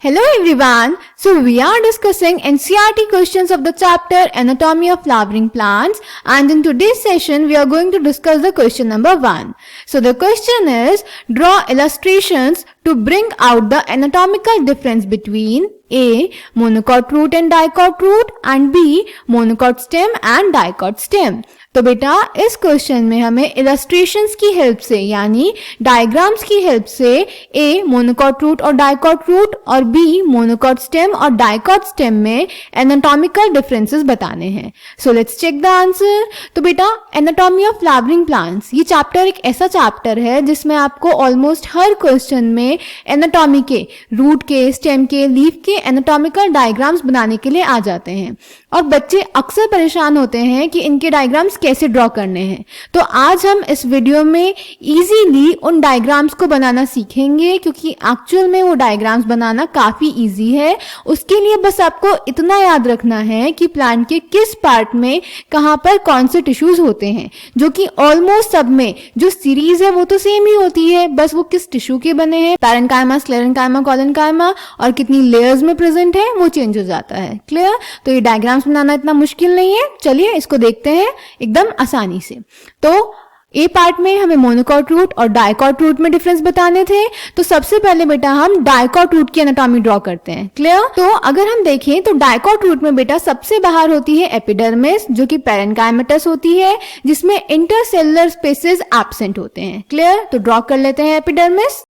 Hello everyone. So we are discussing NCERT questions of the chapter Anatomy of Flowering Plants, and in today's session we are going to discuss the question number 1. So the question is, draw illustrations to bring out the anatomical difference between A. Monocot root and dicot root and B. Monocot stem and dicot stem. तो बेटा इस question में हमें illustrations की help से यानी diagrams की help से ए मोनोकॉट रूट और डाइकॉट रूट और बी मोनोकॉट स्टेम और डाइकॉट स्टेम में एनाटॉमिकल डिफरेंसेस बताने हैं. So let's check the answer. तो बेटा एनाटॉमी ऑफ फ्लावरिंग प्लांट्स ये चैप्टर एक ऐसा चैप्टर है जिसमें आपको ऑलमोस्ट हर क्वेश्चन में एनाटॉमी के, रूट के, स्टेम के, लीफ के एनाटॉमिकल डायग्राम्स बनाने के लिए आ जाते हैं. और बच्चे अक्सर परेशान होते हैं कि इनके डायग्राम्स कैसे ड्रॉ करने हैं. तो आज हम इस वीडियो में इजीली उन डायग्राम्स को बनाना सीखेंगे क्योंकि एक्चुअल में वो डायग्राम्स बनाना काफी इजी है. उसके लिए बस आपको इतना याद रखना है कि प्लांट के किस पार्ट में कहाँ पर कौन से टिश्यूज होते हैं, जो कि ऑलमोस्ट सब में जो सीरीज है वो तो सेम ही होती है, बस वो किस टिश्यू के बने हैं, पैरेन्काइमा, स्क्लेरेन्काइमा, कोलेन्काइमा और कितनी लेयर्स में प्रेजेंट है वो चेंज हो जाता है. क्लियर? तो ये डायग्राम्स बनाना इतना मुश्किल नहीं है. चलिए इसको देखते हैं एकदम आसानी से. तो ए पार्ट में हमें मोनोकॉट रूट और डाइकॉट रूट में डिफरेंस बताने थे. तो सबसे पहले बेटा हम डाइकॉट रूट की एनाटॉमी ड्रॉ करते हैं. क्लियर? तो अगर हम देखें तो डाइकॉट रूट में बेटा सबसे बाहर होती है एपिडर्मिस जो कि पैरेन्काइमेटस होती है, जिसमें इंटरसेलुलर स्पेसेस एब्सेंट होते हैं. क्लियर? तो ड्रॉ कर लेते हैं एपिडर्मिस.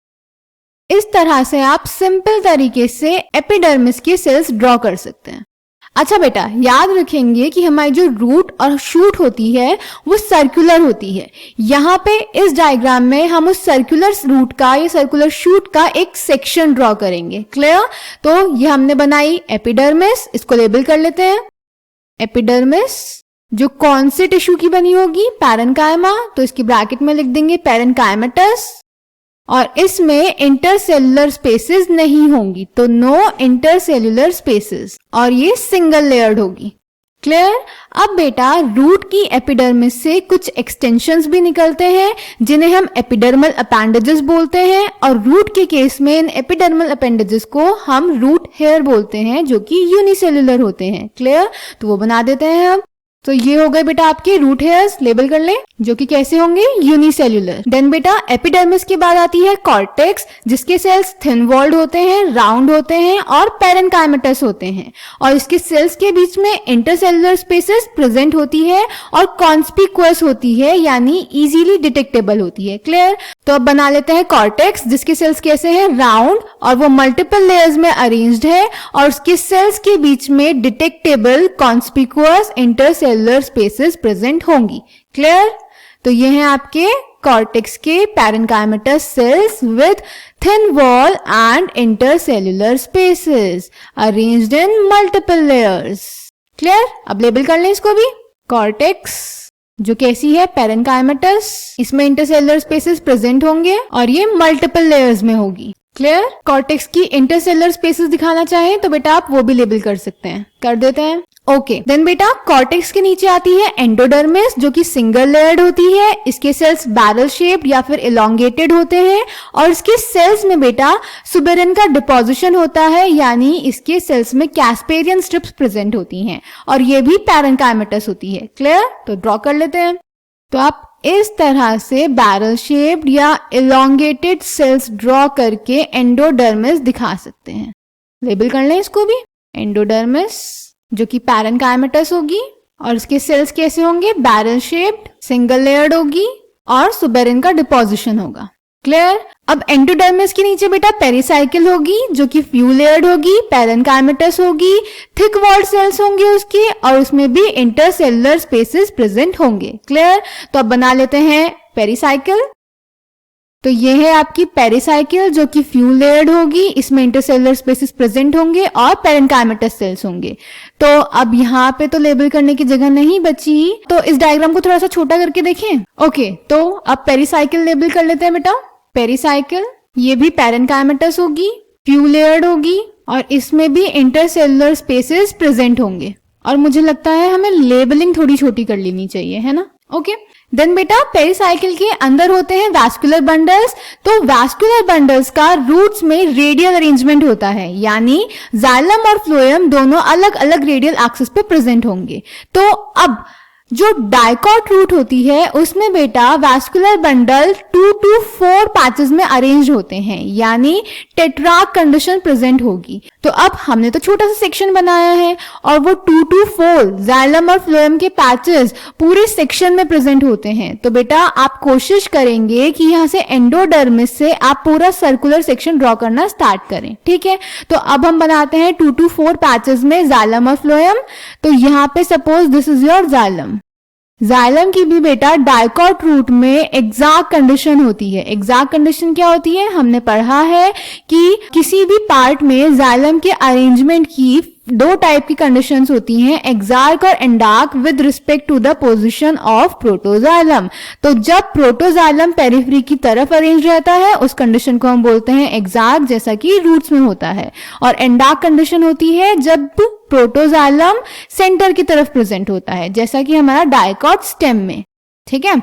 इस तरह से आप सिंपल तरीके से एपिडर्मिस के सेल्स ड्रॉ कर सकते हैं. अच्छा बेटा याद रखेंगे कि हमारी जो रूट और शूट होती है वो सर्कुलर होती है. यहाँ पे इस डायग्राम में हम उस सर्कुलर रूट का या सर्कुलर शूट का एक सेक्शन ड्रॉ करेंगे. क्लियर? तो ये हमने बनाई एपिडर्मिस, इसको लेबल कर लेते हैं. एपिडर्मिस जो कौन से टिश्यू की बनी होगी? पैरेन्काइमा, तो इसकी ब्रैकेट में लिख देंगे पैरेन्काइमेटस. और इसमें इंटरसेलुलर स्पेसेस नहीं होंगी, तो नो इंटरसेलुलर स्पेसेस, और ये सिंगल लेयर्ड होगी. क्लियर? अब बेटा रूट की एपिडर्मिस से कुछ एक्सटेंशंस भी निकलते हैं जिन्हें हम एपिडर्मल अपेंडेजेस बोलते हैं, और रूट के केस में इन एपिडर्मल अपेंडेजेस को हम रूट हेयर बोलते हैं जो कि यूनिसेलुलर होते हैं. क्लियर? तो वो बना देते हैं हम. तो ये हो गए बेटा आपके रूट हेयर्स, लेबल कर लें, जो कि कैसे होंगे? यूनिसेल्युलर. देन बेटा एपिडर्मिस के बाद आती है कॉर्टेक्स, जिसके सेल्स थिन वॉल्ड होते हैं, राउंड होते हैं और पैरेन्काइमेटस होते हैं, और इसके सेल्स के बीच में इंटरसेलुलर स्पेसेस प्रेजेंट होती है और कॉन्स्पिक्यूअस होती है यानी इजीली डिटेक्टेबल होती है. क्लियर? तो अब बना लेते हैं कॉर्टेक्स, जिसके सेल्स कैसे हैं? राउंड, और वो मल्टीपल लेयर्स में अरेंज्ड है और उसके सेल्स के बीच में detectable conspicuous intercellular spaces present होंगी. क्लियर? तो ये हैं आपके कॉर्टेक्स के parenchymatous sales with thin wall and intercellular spaces arranged in multiple layers. Clear? अब लेबल कर लें इसको भी. कॉर्टेक्स जो कैसी है? पैरेन्काइमेटस, इसमें इंटरसेलुलर स्पेसेस प्रेजेंट होंगे और ये मल्टीपल लेयर्स में होगी. क्लियर? कॉर्टेक्स की इंटरसेलुलर स्पेसेस दिखाना चाहें तो बेटा आप वो भी लेबल कर सकते हैं. कर देते हैं. ओके. देन बेटा कॉर्टेक्स के नीचे आती है एंडोडर्मिस जो कि सिंगल लेयर्ड होती है. इसके सेल्स बैरल शेप्ड या फिर इलोंगेटेड होते हैं और इसके सेल्स में बेटा सुबेरिन का डिपोजिशन होता है यानी इसके सेल्स में कैस्पेरियन स्ट्रिप्स प्रेजेंट होती हैं और ये भी पैरेन्काइमेटस होती है. क्लियर? तो ड्रॉ कर लेते हैं. तो आप इस तरह से बैरल शेप्ड या इलोंगेटेड सेल्स ड्रॉ करके एंडोडर्मिस दिखा सकते हैं. लेबल कर लें इसको भी. एंडोडर्मिस जो कि पैरेन्काइमेटस होगी और इसके सेल्स कैसे होंगे? बैरल शेप्ड, सिंगल लेयर्ड होगी और सुबेरिन का डिपोजिशन होगा. क्लियर? अब एंडोडर्मिस के नीचे बेटा पेरिसाइकिल होगी जो कि फ्यू लेयर्ड होगी, पैरेन्काइमेटस होगी, थिक वॉल्ड सेल्स होंगे उसके और उसमें भी इंटरसेलुलर स्पेसेस प्रेजेंट होंगे. क्लियर? तो अब बना लेते हैं पेरिसाइकिल. तो ये है आपकी पेरिसाइकिल जो कि फ्यू लेयर्ड होगी, इसमें इंटरसेलुलर स्पेसेस प्रेजेंट होंगे और पैरेन्काइमेटस सेल्स होंगे. तो अब यहाँ पे तो लेबल करने की जगह नहीं बची, तो इस डायग्राम को थोड़ा सा छोटा करके देखें. ओके. तो अब पेरिसाइकिल लेबल कर लेते हैं बेटा. पेरिसाइकिल ये भी पैरेन्काइमेटस होगी, फ्यू लेयर्ड होगी और इसमें भी इंटरसेलुलर स्पेसेस प्रेजेंट होंगे. और मुझे लगता है हमें लेबलिंग थोड़ी छोटी कर लेनी चाहिए, है ना? ओके. देन बेटा पेरिसाइकिल के अंदर होते हैं वैस्कुलर बंडल्स। तो वैस्कुलर बंडल्स का रूट्स में रेडियल अरेंजमेंट होता है, यानी जाइलम और फ्लोएम दोनों अलग अलग रेडियल एक्सिस पे प्रेजेंट होंगे। तो अब जो डाइकॉट रूट होती है उसमें बेटा वैस्कुलर बंडल 2 to 4 पैचेस में अरेंज होते हैं, यानी टेट्रार्क कंडीशन प्रेजेंट होगी। तो अब हमने तो छोटा सा सेक्शन बनाया है और वो 2 to 4 जाइलम और फ्लोएम के पैचेस पूरे सेक्शन में प्रेजेंट होते हैं। तो बेटा आप कोशिश करेंगे कि यहाँ से एंडोडर्मिस से आप पूरा सर्कुलर सेक्शन ड्रॉ करना स्टार्ट करें, ठीक है। तो अब हम बनाते हैं 2 to 4 पैचेस में जाइलम और फ्लोएम। तो यहाँ पे suppose this is your xylem. Xylem की भी बेटा डाइकॉट रूट में एग्जैक्ट कंडीशन होती है। एग्जैक्ट कंडीशन क्या होती है? हमने पढ़ा है कि किसी भी पार्ट में जाइलम के अरेंजमेंट की 2 टाइप की कंडीशंस होती हैं, एग्जार्क और endarch, with respect to the position of protoxylem. तो जब प्रोटोजाइलम पेरिफेरी की तरफ अरेंज रहता है उस कंडीशन को हम बोलते हैं एग्जार्क, जैसा कि रूट्स में होता है। और एंडार्क कंडीशन होती है जब प्रोटोजाइलम सेंटर की तरफ प्रेजेंट होता है, जैसा कि हमारा डाइकॉट स्टेम में, ठीक है।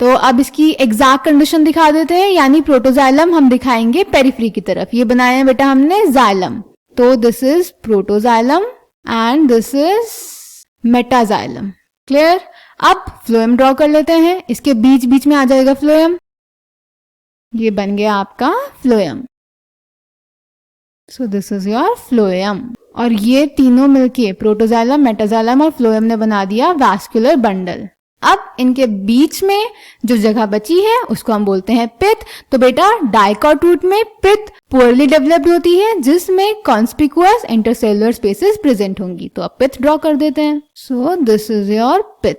तो अब इसकी एग्जैक्ट कंडीशन दिखा देते हैं, यानी प्रोटोजाइलम हम दिखाएंगे पेरिफेरी की तरफ। ये बनाया है बेटा हमने जाइलम। तो this is protoxylem and this is metaxylem. Clear? अब फ्लोएम ड्रॉ कर लेते हैं। इसके बीच बीच में आ जाएगा फ्लोएम। ये बन गया आपका phloem. So this is your phloem. और ये तीनों मिलके प्रोटोजाइलम, मेटाजाइलम और फ्लोएम ने बना दिया वैस्कुलर बंडल। अब इनके बीच में जो जगह बची है उसको हम बोलते हैं पिथ। तो बेटा डाइकॉट रूट में पिथ पुअरली डेवलप्ड होती है, जिसमें कॉन्स्पिकुअस इंटरसेलुलर स्पेसेस प्रेजेंट होंगी। तो अब पिथ ड्रॉ कर देते हैं। So this is your pith.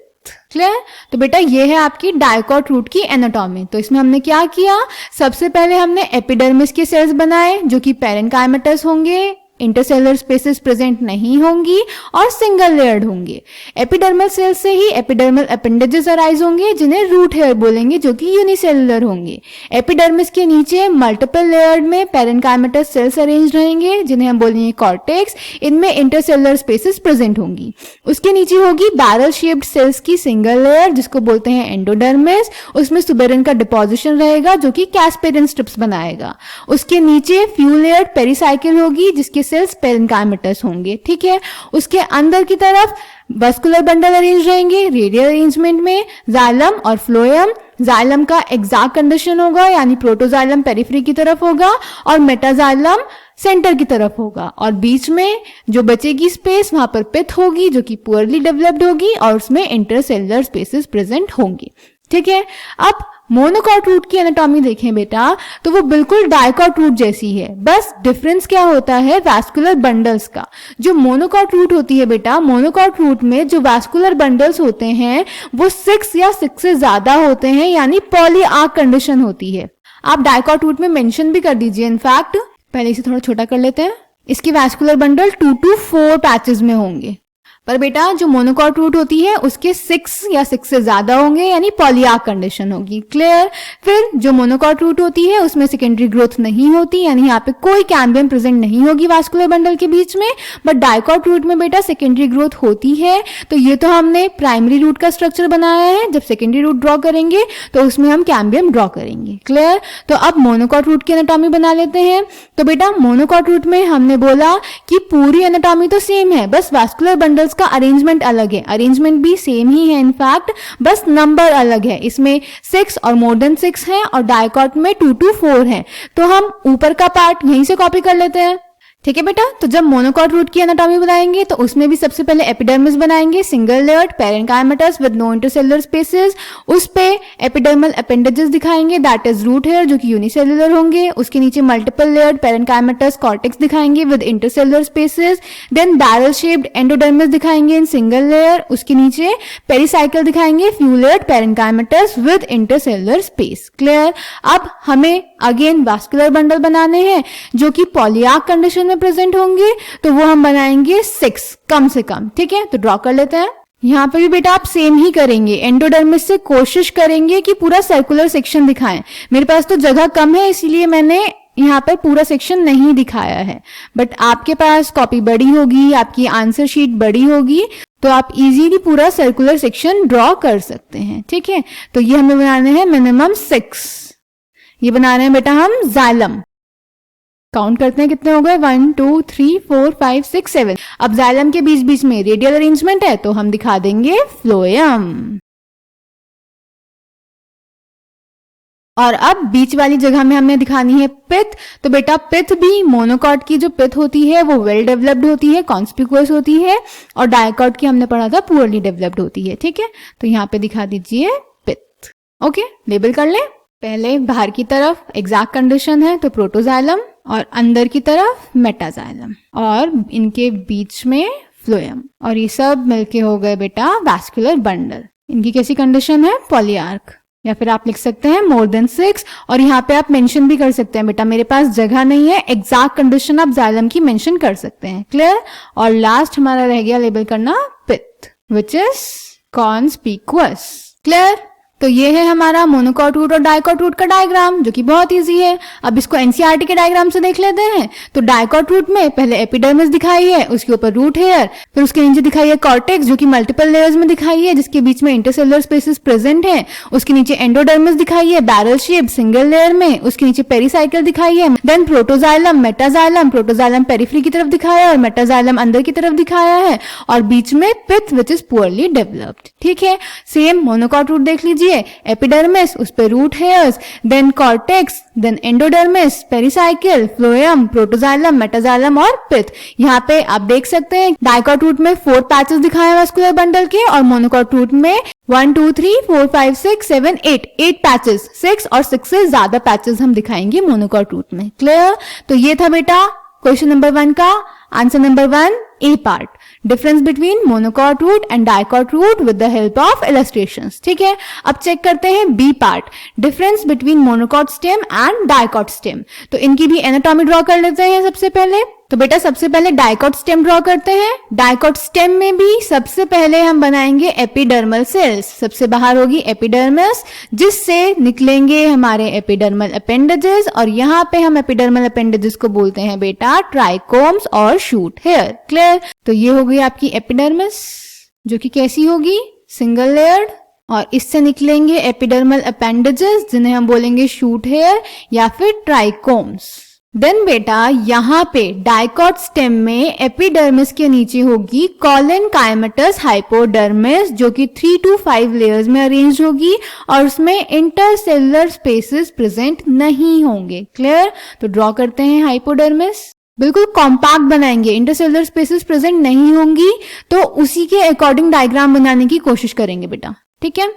Clear? तो बेटा ये है आपकी डाइकॉट रूट की एनाटॉमी। तो इसमें हमने क्या किया? सबसे पहले हमने एपिडर्मिस के सेल्स बनाए जो कि पेरेन्काइमेटस होंगे, इंटरसेलुलर स्पेसेस प्रेजेंट नहीं होंगी और सिंगल लेयर्ड होंगे। एपिडर्मल सेल से ही एपिडर्मल अपेंडेजेस अराइज होंगे जिन्हें रूट हेयर बोलेंगे, जो कि यूनिसेलुलर होंगे। एपिडर्मिस के नीचे मल्टीपल लेयर्ड में पेरेन्काइमेटस सेल्स अरेंज रहेंगे जिन्हें हम बोलेंगे कॉर्टेक्स। इनमें इंटरसेलुलर स्पेसेस प्रेजेंट होंगी। उसके नीचे होगी बैरल शेप्ड सेल्स की सिंगल लेयर जिसको बोलते हैं एंडोडर्मिस। उसमें सुबेरिन का डिपोजिशन रहेगा जो कि कैस्पेरिन स्ट्रिप्स बनाएगा। उसके नीचे फ्यू लेयर्ड पेरिसाइकिल होगी जिसके सेल्स पेरेन्काइमेटस होंगे, ठीक है। उसके अंदर की तरफ वस्कुलर बंडल अरेंज रहेंगे रेडियल अरेंजमेंट में, जाइलम और फ्लोएम। जाइलम का एग्जैक्ट कंडीशन होगा, यानी प्रोटोजाइलम पेरिफेरी की तरफ होगा और मेटाजाइलम सेंटर की तरफ होगा। और बीच में जो बचेगी स्पेस वहां पर पिथ होगी जो कि पुअरली डेवलप्ड होगी और उसमें इंटरसेलुलर स्पेसेस प्रेजेंट होंगी, ठीक है। अब मोनोकॉट रूट की एनाटॉमी देखें बेटा तो वो बिल्कुल डाइकॉट रूट जैसी है, बस डिफरेंस क्या होता है वैस्कुलर बंडल्स का। जो मोनोकॉट रूट होती है बेटा, मोनोकॉट रूट में जो वैस्कुलर बंडल्स होते हैं वो 6 या 6 से ज्यादा होते हैं, यानी पॉली आर्क कंडीशन होती है। आप डाइकॉट रूट में मेंशन भी कर दीजिए। इनफैक्ट पहले इसे थोड़ा छोटा कर लेते हैं। इसकी वैस्कुलर बंडल 2 to 4 पैचेस में होंगे, पर बेटा जो मोनोकॉट रूट होती है उसके 6 या 6 से ज्यादा होंगे, यानी पॉलीआर्क कंडीशन होगी। क्लियर? फिर जो मोनोकॉट रूट होती है उसमें सेकेंडरी ग्रोथ नहीं होती, यानी यहाँ पे कोई कैम्बियम प्रेजेंट नहीं होगी वैस्कुलर बंडल के बीच में। बट डाइकॉट रूट में बेटा सेकेंडरी ग्रोथ होती है। तो ये तो हमने प्राइमरी रूट का स्ट्रक्चर बनाया है। जब सेकेंडरी रूट ड्रॉ करेंगे तो उसमें हम कैम्बियम ड्रॉ करेंगे। क्लियर? तो अब मोनोकॉट रूट की एनाटॉमी बना लेते हैं। तो बेटा मोनोकॉट रूट में हमने बोला कि पूरी एनाटॉमी तो सेम है, बस वैस्कुलर बंडल्स का अरेंजमेंट अलग है। अरेंजमेंट भी सेम ही है, इनफैक्ट बस नंबर अलग है। इसमें 6 और मोर देन 6 है और डाइकॉट में 2 to 4 है। तो हम ऊपर का पार्ट यहीं से कॉपी कर लेते हैं, ठीक है बेटा। तो जब मोनोकॉट रूट की एनाटॉमी बनाएंगे तो उसमें भी सबसे पहले एपिडर्मिस बनाएंगे, single layered parenchymatous with no intercellular spaces. उस पे एपिडर्मल अपेंडेजेस दिखाएंगे, दैट इज रूट हेयर जो कि यूनिसेलुलर होंगे। उसके नीचे मल्टीपल लेयर्ड पेरेन्काइमेटस कॉर्टेक्स दिखाएंगे with intercellular spaces. Then barrel shaped endodermis दिखाएंगे इन सिंगल लेयर। उसके नीचे पेरिसाइकिल दिखाएंगे, few layered parenchymatous with intercellular space. Clear? अब हमें अगेन वैस्कुलर बंडल बनाने हैं जो कि पॉलीआर्क कंडीशन में प्रेजेंट होंगे। तो वो हम बनाएंगे 6 कम से कम, ठीक है। तो ड्रॉ कर लेते हैं। यहाँ पे भी बेटा आप सेम ही करेंगे। एंडोडर्मिस से कोशिश करेंगे कि पूरा सर्कुलर सेक्शन दिखाएं। मेरे पास तो जगह कम है इसीलिए मैंने यहाँ पर पूरा सेक्शन नहीं दिखाया है, बट आपके पास कॉपी बड़ी होगी, आपकी आंसर शीट बड़ी होगी तो आप इजीली पूरा सर्कुलर सेक्शन ड्रॉ कर सकते हैं, ठीक है। तो ये हमें बनाने हैं मिनिमम 6। ये बना रहे हैं बेटा हम जाइलम। काउंट करते हैं कितने हो गए, 1 2 3 4 5 6 7। अब जाइलम के बीच बीच में रेडियल अरेंजमेंट है तो हम दिखा देंगे फ्लोएम। और अब बीच वाली जगह में हमें दिखानी है पिथ। तो बेटा पिथ भी मोनोकॉट की जो पिथ होती है वो वेल डेवलप्ड होती है, कॉन्स्पिकुअस होती है, और डायकॉट की हमने पढ़ा था पुअरली डेवलप्ड होती है, ठीक है। तो यहाँ पे दिखा दीजिए पिथ। ओके, लेबल कर ले। पहले बाहर की तरफ एग्जैक्ट कंडीशन है तो प्रोटोजाइलम, और अंदर की तरफ मेटाजाइलम, और इनके बीच में फ्लोएम, और ये सब मिलके हो गए बेटा वैस्कुलर बंडल। इनकी कैसी कंडीशन है, पॉलीआर्क, या फिर आप लिख सकते हैं मोर देन 6। और यहाँ पे आप मेंशन भी कर सकते हैं बेटा मेरे पास जगह नहीं है, एग्जैक्ट कंडीशन आप जाइलम की मेंशन कर सकते हैं, क्लियर। और लास्ट हमारा रह गया लेबल करना पिथ, विच इज कॉन्स्पिकुअस, क्लियर। तो ये है हमारा मोनोकॉट रूट और डाइकॉट रूट का डायग्राम, जो कि बहुत इजी है। अब इसको एनसीईआरटी के डायग्राम से देख लेते हैं। तो डाइकॉट रूट में पहले एपिडर्मिस दिखाई है, उसके ऊपर रूट हेयर, फिर उसके नीचे दिखाई है कॉर्टेक्स जो कि मल्टीपल लेयर्स में दिखाई है, जिसके बीच में इंटरसेलुलर स्पेसेस प्रेजेंट है। उसके नीचे एंडोडर्मिस दिखाई है बैरल शेप सिंगल लेयर में, उसके नीचे पेरिसाइकिल दिखाई है, then protoxylem, metaxylem, protoxylem periphery की तरफ दिखाया है और मेटाजाइलम अंदर की तरफ दिखाया है, और बीच में पिथ विच इज पुअरली डेवलप्ड, ठीक है। सेम मोनोकॉट रूट देख लीजिए, एपिडर्मिस, उस पे root hairs, then cortex, then endodermis, pericycle, phloem, protoxylem, metaxylem और पिथ। यहाँ पे आप देख सकते हैं डाइकॉट रूट में 4 पैचेस दिखाए हैं मस्कुलर बंडल के, और मोनोकॉट रूट में 1 2 3 4 5 6 7 8 पैचेस, 6 और 6 से ज्यादा पैचेस हम दिखाएंगे मोनोकॉट रूट में, क्लियर। तो ये था बेटा क्वेश्चन नंबर 1 का answer number 1 A part, difference between monocot root and dicot root with the help of illustrations, ठीक है। अब चेक करते हैं B part, difference between monocot stem and dicot stem. तो इनकी भी एनाटॉमी ड्रॉ कर लेते हैं सबसे पहले। तो बेटा सबसे पहले डाइकॉट स्टेम ड्रॉ करते हैं। डाइकॉट स्टेम में भी सबसे पहले हम बनाएंगे एपिडर्मल सेल्स। सबसे बाहर होगी एपिडर्मिस, जिससे निकलेंगे हमारे एपिडर्मल अपेंडेजेस, और यहाँ पे हम एपिडर्मल अपेंडेजेस को बोलते हैं बेटा ट्राइकोम्स और शूट हेयर, क्लियर। तो ये हो गई आपकी एपिडर्मिस, जो कि कैसी होगी, सिंगल लेयर्ड, और इससे निकलेंगे एपिडर्मल अपेंडेजेस जिन्हें हम बोलेंगे शूट हेयर या फिर ट्राइकोम्स। देन बेटा यहाँ पे डाइकॉट स्टेम में एपिडर्मिस के नीचे होगी कॉलन काइमेटस हाइपोडर्मिस, जो कि 3 to 5 लेयर्स में अरेंज होगी, और उसमें इंटरसेलुलर स्पेसेस प्रेजेंट नहीं होंगे, क्लियर। तो ड्रॉ करते हैं हाइपोडर्मिस, बिल्कुल कॉम्पैक्ट बनाएंगे, इंटरसेलुलर स्पेसेस प्रेजेंट नहीं होंगी, तो उसी के अकॉर्डिंग डायग्राम बनाने की कोशिश करेंगे बेटा, ठीक है।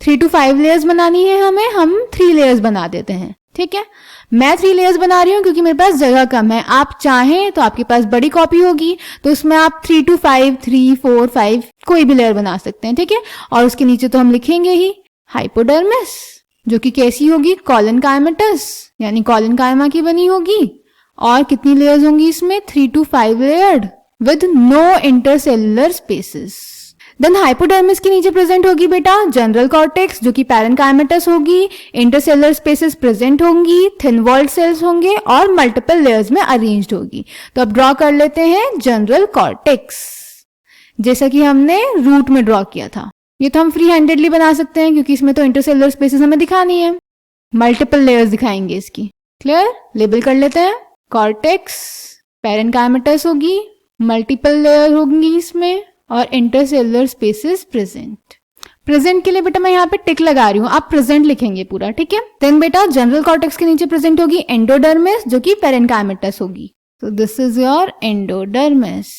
3 to 5 लेयर्स बनानी है हमें, हम 3 लेयर्स बना देते हैं, ठीक है। मैं 3 लेयर्स बना रही हूँ क्योंकि मेरे पास जगह कम है। आप चाहें तो आपके पास बड़ी कॉपी होगी तो उसमें आप 3 to 5 3 4 5 कोई भी लेयर बना सकते हैं, ठीक है। और उसके नीचे तो हम लिखेंगे ही हाइपोडर्मिस, जो कि कैसी होगी, कॉलन काइमेटस, यानी कॉलन कायमा की बनी होगी। और कितनी लेयर्स होंगी इसमें, 3 to 5 layered with no intercellular spaces. Then hypodermis के नीचे प्रेजेंट होगी बेटा जनरल कॉर्टेक्स, जो कि पैरेनकाइमेटस होगी, इंटरसेलुलर स्पेसेस प्रेजेंट होंगी, थिन वॉल्ड सेल्स होंगे और मल्टीपल लेयर्स में अरेंज्ड होगी। तो अब ड्रॉ कर लेते हैं जनरल कॉर्टेक्स, जैसा कि हमने रूट में ड्रॉ किया था। ये तो हम फ्री हैंडेडली बना सकते हैं क्योंकि इसमें तो इंटरसेलुलर स्पेसेस हमें दिखानी है, मल्टीपल लेयर्स दिखाएंगे इसकी, क्लियर। लेबल कर लेते हैं, कॉर्टेक्स पैरेनकाइमेटस होगी, मल्टीपल लेयर होंगी इसमें, और इंटरसेलुलर स्पेसेस प्रेजेंट के लिए बेटा मैं यहाँ पे टिक लगा रही हूँ, आप प्रेजेंट लिखेंगे पूरा, ठीक है। देन बेटा जनरल कॉर्टेक्स के नीचे प्रेजेंट होगी एंडोडर्मिस, जो कि पैरेनकाइमेटस होगी। तो दिस इज योर एंडोडर्मिस।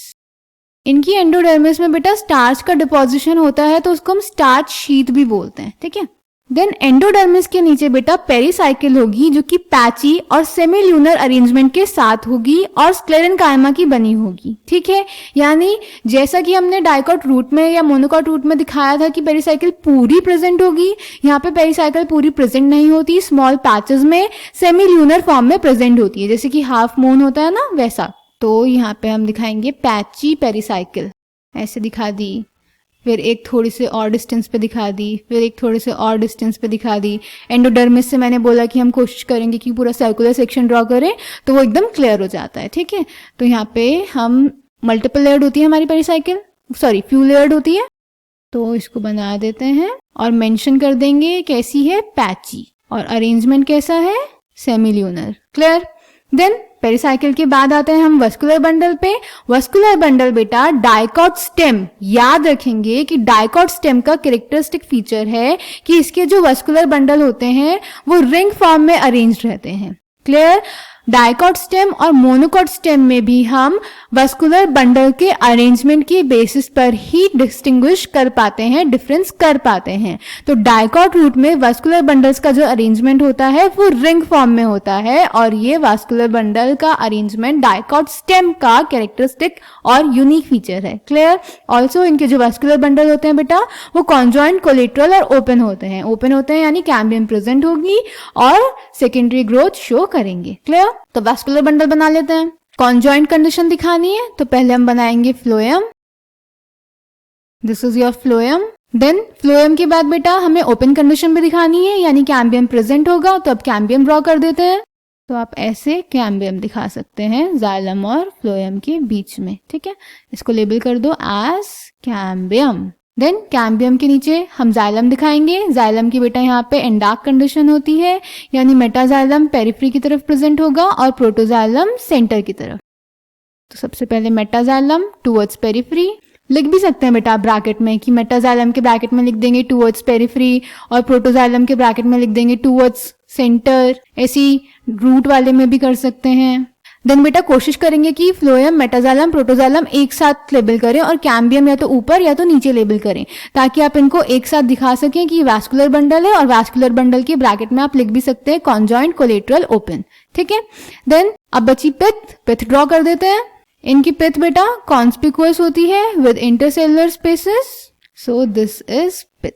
इनकी एंडोडर्मिस में बेटा स्टार्च का डिपोजिशन होता है तो उसको हम स्टार्च शीट भी बोलते हैं, ठीक है। देन एंडोडर्मिस के नीचे बेटा पेरिसाइकिल होगी, जो कि पैची और सेमी ल्यूनर अरेंजमेंट के साथ होगी और स्क्लेरेनकाइमा की बनी होगी, ठीक है। यानी जैसा कि हमने डाइकॉट रूट में या मोनोकॉट रूट में दिखाया था कि पेरिसाइकिल पूरी प्रेजेंट होगी, यहाँ पे पेरिसाइकिल पूरी प्रेजेंट नहीं होती, स्मॉल पैचेस में सेमी ल्यूनर फॉर्म में प्रेजेंट होती है, जैसे कि हाफ मून होता है ना वैसा। तो यहाँ पे हम दिखाएंगे पैची पेरिसाइकिल, ऐसे दिखा दी, फिर एक थोड़ी से और डिस्टेंस पे दिखा दी, फिर एक थोड़े से और डिस्टेंस पे दिखा दी। एंडोडर्मिस से मैंने बोला कि हम कोशिश करेंगे कि पूरा सर्कुलर सेक्शन ड्रॉ करें तो वो एकदम क्लियर हो जाता है, ठीक है। तो यहाँ पे हम मल्टीपल लेयर्ड होती है हमारी पेरिसाइकिल, फ्यू लेयर्ड होती है। तो इसको बना देते हैं और मेंशन कर देंगे कैसी है, पैची, और अरेंजमेंट कैसा है, सेमील्यूनर। क्लियर। देन पेरिसाइकिल के बाद आते हैं हम वस्कुलर बंडल पे। वस्कुलर बंडल बेटा डाइकॉट स्टेम, याद रखेंगे कि डाइकॉट स्टेम का कैरेक्टरिस्टिक फीचर है कि इसके जो वस्कुलर बंडल होते हैं वो रिंग फॉर्म में अरेंज रहते हैं। क्लियर। डाइकॉट स्टेम और मोनोकॉट स्टेम में भी हम वस्कुलर बंडल के अरेंजमेंट की बेसिस पर ही डिस्टिंग्विश कर पाते हैं, डिफरेंस कर पाते हैं। तो डाइकॉट रूट में वस्कुलर बंडल्स का जो अरेंजमेंट होता है वो रिंग फॉर्म में होता है, और ये वस्कुलर बंडल का अरेंजमेंट डाइकॉट स्टेम का कैरेक्टरिस्टिक और यूनिक फीचर है। क्लियर। ऑल्सो इनके जो वस्कुलर बंडल होते हैं बेटा वो कॉन्जॉइंट, कोलेटरल और ओपन होते हैं। ओपन होते हैं यानी कैम्बियम प्रेजेंट होगी और सेकेंडरी ग्रोथ शो करेंगे। क्लियर। तो वस्कुलर बंडल बना लेते हैं। कॉन्जॉइंट कंडीशन दिखानी है तो पहले हम बनाएंगे phloem. This is your phloem. Then phloem के बाद बेटा हमें ओपन कंडीशन भी दिखानी है, यानी कैम्बियम प्रेजेंट होगा, तो अब कैम्बियम ड्रॉ कर देते हैं। तो आप ऐसे कैम्बियम दिखा सकते हैं जाइलम और फ्लोएम के बीच में। ठीक है, इसको लेबल कर दो एज कैम्बियम। देन कैम्बियम के नीचे हम जाइलम दिखाएंगे। जाइलम की बेटा यहाँ पे एंडार्क कंडीशन होती है, यानी मेटाजाइलम पेरिफेरी की तरफ प्रेजेंट होगा और प्रोटोजाइलम सेंटर की तरफ। तो सबसे पहले मेटाजाइलम टुवर्ड्स पेरिफेरी, लिख भी सकते हैं बेटा ब्रैकेट में कि मेटाजाइलम के ब्रैकेट में लिख देंगे टुवर्ड्स पेरिफेरी और प्रोटोजाइलम के ब्रैकेट में लिख देंगे टुवर्ड्स सेंटर। ऐसी रूट वाले में भी कर सकते हैं। देन बेटा कोशिश करेंगे कि फ्लोएम, मेटाजाइलम, प्रोटोजाइलम एक साथ लेबल करें और कैम्बियम या तो ऊपर या तो नीचे लेबल करें, ताकि आप इनको एक साथ दिखा सकें कि वैस्कुलर बंडल है, और वैस्कुलर बंडल के ब्रैकेट में आप लिख भी सकते हैं कॉन्जॉइंट, कोलेटरल, ओपन। ठीक है। देन अब बची पिथ ड्रॉ कर देते हैं। इनकी पिथ बेटा कॉन्स्पिकुअस होती है with intercellular spaces, so this is pith.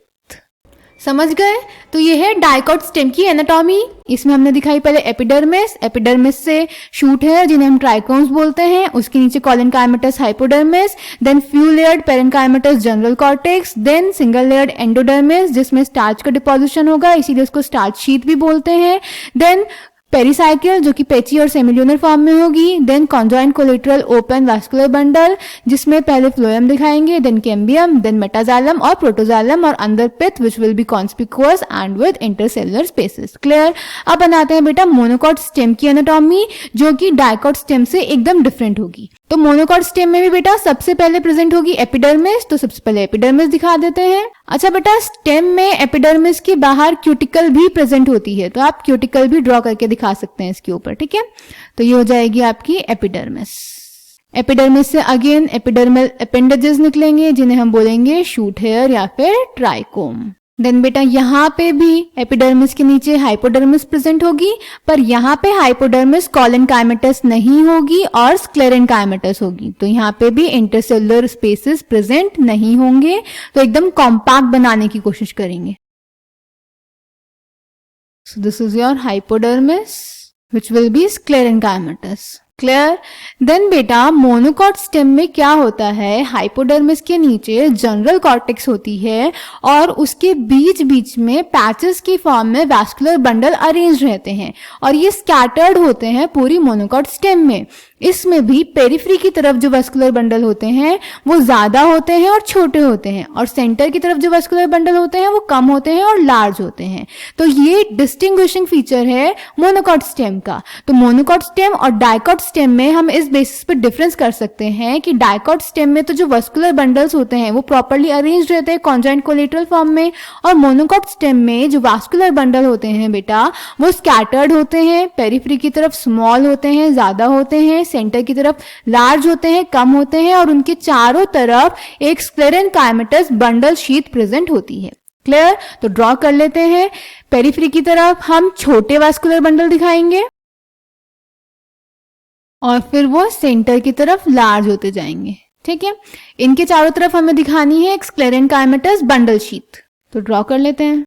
समझ गए। तो ये है डाइकॉट स्टेम की एनाटॉमी। इसमें हमने दिखाई पहले एपिडर्मिस, एपिडर्मिस से शूट है जिन्हें हम ट्राइकोम्स बोलते हैं, उसके नीचे collenchymatous hypodermis, then few layered parenchymatous general cortex, then single layered endodermis जिसमें स्टार्च का डिपोजिशन होगा, इसीलिए उसको स्टार्च शीथ भी बोलते हैं। देन पेरिसाइकिल जो कि पेची और सेमिल्यूनर फॉर्म में होगी। Then conjoint, collateral, open vascular bundle जिसमें पहले फ्लोएम दिखाएंगे, देन कैम्बियम, देन मेटाजाइलम और प्रोटोजाइलम, और अंदर pith which will be conspicuous and with intercellular spaces. Clear. अब बनाते हैं बेटा मोनोकॉट स्टेम की एनाटॉमी, जो कि डाइकॉट स्टेम से एकदम डिफरेंट होगी। तो मोनोकॉट स्टेम में भी बेटा सबसे पहले प्रेजेंट होगी एपिडर्मिस, तो सबसे पहले एपिडर्मिस दिखा देते हैं। अच्छा बेटा, स्टेम में एपिडर्मिस के बाहर क्यूटिकल भी प्रेजेंट होती है, तो आप क्यूटिकल भी ड्रॉ करके दिखा सकते हैं इसके ऊपर। ठीक है, तो ये हो जाएगी आपकी एपिडर्मिस। एपिडर्मिस से अगेन एपिडर्मल अपेंडेजेस निकलेंगे जिन्हें हम बोलेंगे शूट हेयर या फिर ट्राइकोम। देन बेटा यहाँ पे भी एपिडर्मिस के नीचे हाइपोडर्मिस प्रेजेंट होगी, पर यहाँ पे हाइपोडर्मिस कॉलेनकाइमेटस नहीं होगी और स्क्लेरेनकाइमेटस होगी, तो यहाँ पे भी इंटरसेलुलर स्पेसेस प्रेजेंट नहीं होंगे, तो एकदम कॉम्पैक्ट बनाने की कोशिश करेंगे। So this is your hypodermis which will be sclerenchymatous. Clear. Then बेटा मोनोकॉट स्टेम में क्या होता है, हाइपोडर्मिस के नीचे जनरल कॉर्टेक्स होती है और उसके बीच बीच में पैचेस की फॉर्म में वैस्कुलर बंडल अरेंज रहते हैं और ये स्कैटर्ड होते हैं पूरी मोनोकॉट स्टेम में। इसमें भी पेरिफेरी की तरफ जो वस्कुलर बंडल होते हैं वो ज्यादा होते हैं और छोटे होते हैं, और सेंटर की तरफ जो वस्कुलर बंडल होते हैं वो कम होते हैं और लार्ज होते हैं। तो ये डिस्टिंग्विशिंग फीचर है मोनोकॉट स्टेम का। तो मोनोकॉट स्टेम और डाइकॉट स्टेम में हम इस बेसिस पे डिफरेंस कर सकते हैं कि डाइकॉट स्टेम में तो जो वस्कुलर बंडल्स होते हैं वो प्रॉपर्ली अरेंज रहते हैं कॉन्जॉइंट कोलेटरल फॉर्म में, और मोनोकॉट स्टेम में जो वस्कुलर बंडल होते हैं बेटा वो स्कैटर्ड होते हैं, पेरिफेरी की तरफ स्मॉल होते हैं, ज्यादा होते हैं, सेंटर की तरफ लार्ज होते हैं, कम होते हैं, और उनके चारों तरफ एक स्क्लेरेनकाइमेटस बंडल शीथ प्रेजेंट होती है। क्लियर। तो ड्रॉ कर लेते हैं। पेरिफेरी की तरफ हम छोटे वस्कुलर बंडल दिखाएंगे और फिर वो सेंटर की तरफ लार्ज होते जाएंगे। ठीक है, इनके चारों तरफ हमें दिखानी है एक स्क्लेरेनकाइमेटस बंडल शीथ, तो ड्रॉ कर लेते हैं।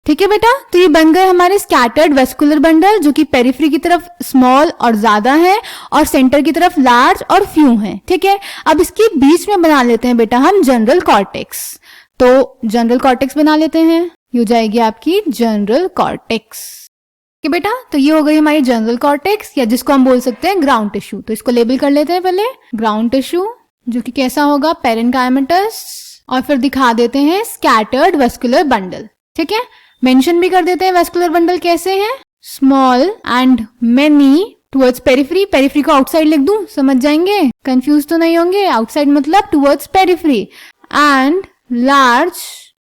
ठीक है बेटा, तो ये बन गए हमारे स्कैटर्ड वेस्कुलर बंडल जो कि पेरिफेरी की तरफ स्मॉल और ज्यादा है और सेंटर की तरफ लार्ज और फ्यू हैं। ठीक है, अब इसके बीच में बना लेते हैं बेटा हम जनरल कॉर्टेक्स। तो जनरल कॉर्टेक्स बना लेते हैं, ये हो जाएगी आपकी जनरल कॉर्टेक्स। ठीक है बेटा, तो ये हो गई हमारी जनरल कॉर्टेक्स, या जिसको हम बोल सकते हैं ग्राउंड टिश्यू। तो इसको लेबल कर लेते हैं पहले, ग्राउंड टिश्यू। जो कि कैसा होगा, पेरेन्काइमेटस, और फिर दिखा देते हैं स्कैटर्ड वेस्कुलर बंडल। ठीक है, मेंशन भी कर देते हैं वेस्कुलर बंडल कैसे हैं, small and many towards periphery. Periphery को आउटसाइड लिख दूं, समझ जाएंगे, कंफ्यूज तो नहीं होंगे। आउटसाइड मतलब towards periphery, and large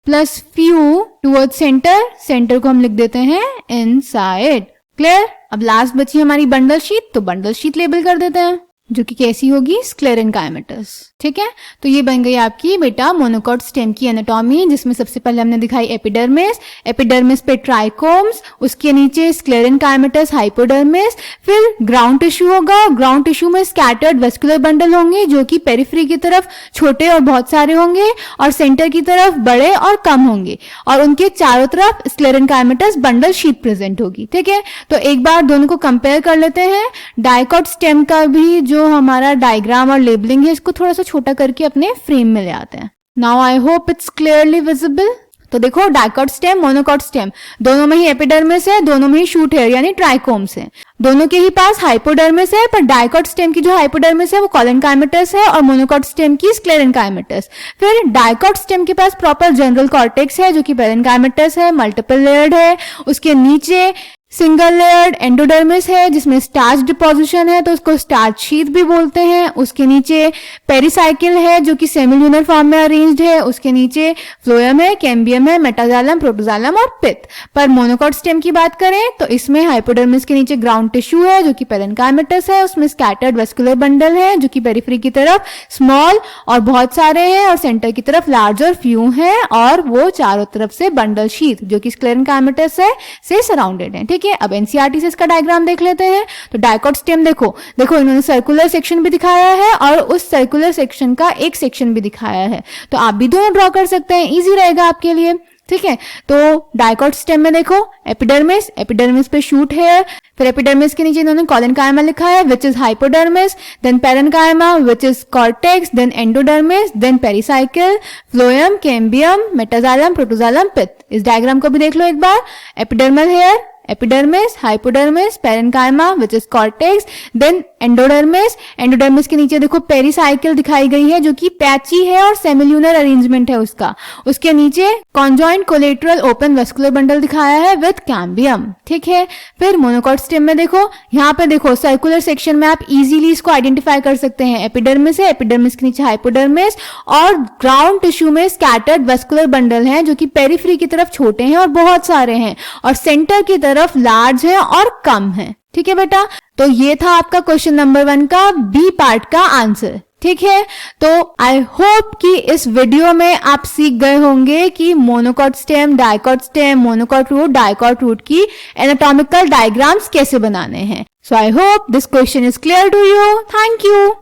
plus few towards centre. Centre को हम लिख देते हैं इनसाइड। क्लियर। अब लास्ट बची हमारी बंडल शीट, तो बंडल शीट लेबल कर देते हैं, जो कि कैसी होगी, स्क्लेरेन्काइमेटस। ठीक है, तो ये बन गई आपकी बेटा मोनोकॉट स्टेम की एनाटॉमी, जिसमें सबसे पहले हमने दिखाई एपिडर्मिस, एपिडर्मिस पे ट्राइकोम्स, उसके नीचे स्क्लेरेन्काइमेटस, हाइपोडर्मिस, फिर ग्राउंड टिश्यू होगा। ग्राउंड टिश्यू में स्कैटर्ड वेस्कुलर बंडल होंगे, जो कि पेरिफेरी की तरफ छोटे और बहुत सारे होंगे, और सेंटर की तरफ बड़े और कम होंगे, और उनके चारों तरफ स्क्लेरेन्काइमेटस बंडल शीट प्रेजेंट होगी। ठीक है, तो एक बार दोनों को कंपेयर कर लेते हैं। डाइकॉट स्टेम का भी जो हमारा डायग्राम और लेबलिंग है, इसको थोड़ा सा छोटा करके अपने फ्रेम में ले आते हैं। Now I hope it's clearly visible. तो देखो, डाइकॉट स्टेम, मोनोकॉट स्टेम, दोनों में ही एपिडर्मिस है, दोनों में ही शूट हेयर यानी ट्राइकोम्स है, दोनों के ही पास हाइपोडर्मिस है, पर डाइकॉट स्टेम की जो हाइपोडर्मिस है वो कोलेनकाइमेटस है, और मोनोकॉट स्टेम की स्क्लेरेन्काइमेटस। फिर डाइकॉट स्टेम के पास प्रॉपर जनरल कॉर्टेक्स है, जो कि पेरेन्काइमेटस है, मल्टीपल लेयर्ड है। उसके नीचे सिंगल लेयर्ड एंडोडर्मिस है, जिसमें स्टार्च डिपोजिशन है, तो उसको स्टार्च शीथ भी बोलते हैं। उसके नीचे पेरिसाइकिल है, जो कि सेमिल्यूनर फॉर्म में अरेंज्ड है। उसके नीचे फ्लोएम है, कैम्बियम है, मेटाजाइलम, प्रोटोजाइलम और पित्त। पर मोनोकॉट स्टेम की बात करें तो इसमें हाइपोडर्मिस के नीचे ग्राउंड टिश्यू है, जो कि पेरेन्काइमेटस है, उसमें स्कैटर्ड वेस्कुलर बंडल है, जो कि पेरिफेरी की तरफ स्मॉल और बहुत सारे हैं, और सेंटर की तरफ लार्ज और फ्यू हैं, और वो चारों तरफ से बंडल शीथ, जो कि स्क्लेरेन्काइमेटस है, से सराउंडेड है। ठीक है, अब एनसीईआरटी से इसका डायग्राम देख लेते हैं। तो डाइकॉट स्टेम देखो इन्होंने सर्कुलर सेक्शन भी दिखाया है, और उस सर्कुलर सेक्शन का एक सेक्शन भी दिखाया है, तो आप भी दोनों ड्रॉ कर सकते हैं, इजी रहेगा आपके लिए। ठीक है, तो डाइकॉट स्टेम में देखो एपिडर्मिस, एपिडर्मिस पे शूट हेयर, फिर एपिडर्मिस के नीचे इन्होंने कोलेनकाइमा लिखा है, which is hypodermis, then parenchyma which is cortex, then endodermis, then pericycle, phloem, cambium, metaxylem, protoxylem, pith. इस डायग्राम को भी देख लो एक बार। Epidermal hair, epidermis, hypodermis, parenchyma which is cortex, then endodermis. Endodermis के नीचे देखो पेरिसाइकिल दिखाई गई है, जो कि पैची है और सेमिल्यूनर अरेंजमेंट है उसका। उसके नीचे conjoint collateral open vascular bundle दिखाया है विद कैम्बियम। ठीक है, फिर मोनोकॉट स्टेम में देखो, यहाँ पे देखो सर्कुलर सेक्शन में आप इजीली इसको आइडेंटिफाई कर सकते हैं। एपिडर्मिस है, एपिडर्मिस के नीचे हाइपोडर्मिस, और ग्राउंड टिश्यू में स्कैटर्ड वेस्कुलर बंडल हैं, जो कि पेरिफेरी की तरफ छोटे हैं और बहुत सारे हैं, और सेंटर की तरफ लार्ज है और कम है। ठीक है बेटा, तो ये था आपका क्वेश्चन नंबर 1 का बी पार्ट का आंसर। ठीक है, तो आई होप कि इस वीडियो में आप सीख गए होंगे कि monocot stem, dicot stem, monocot root, dicot root की एनाटॉमिकल डायग्राम्स कैसे बनाने हैं। So I hope this question is clear to you. Thank you.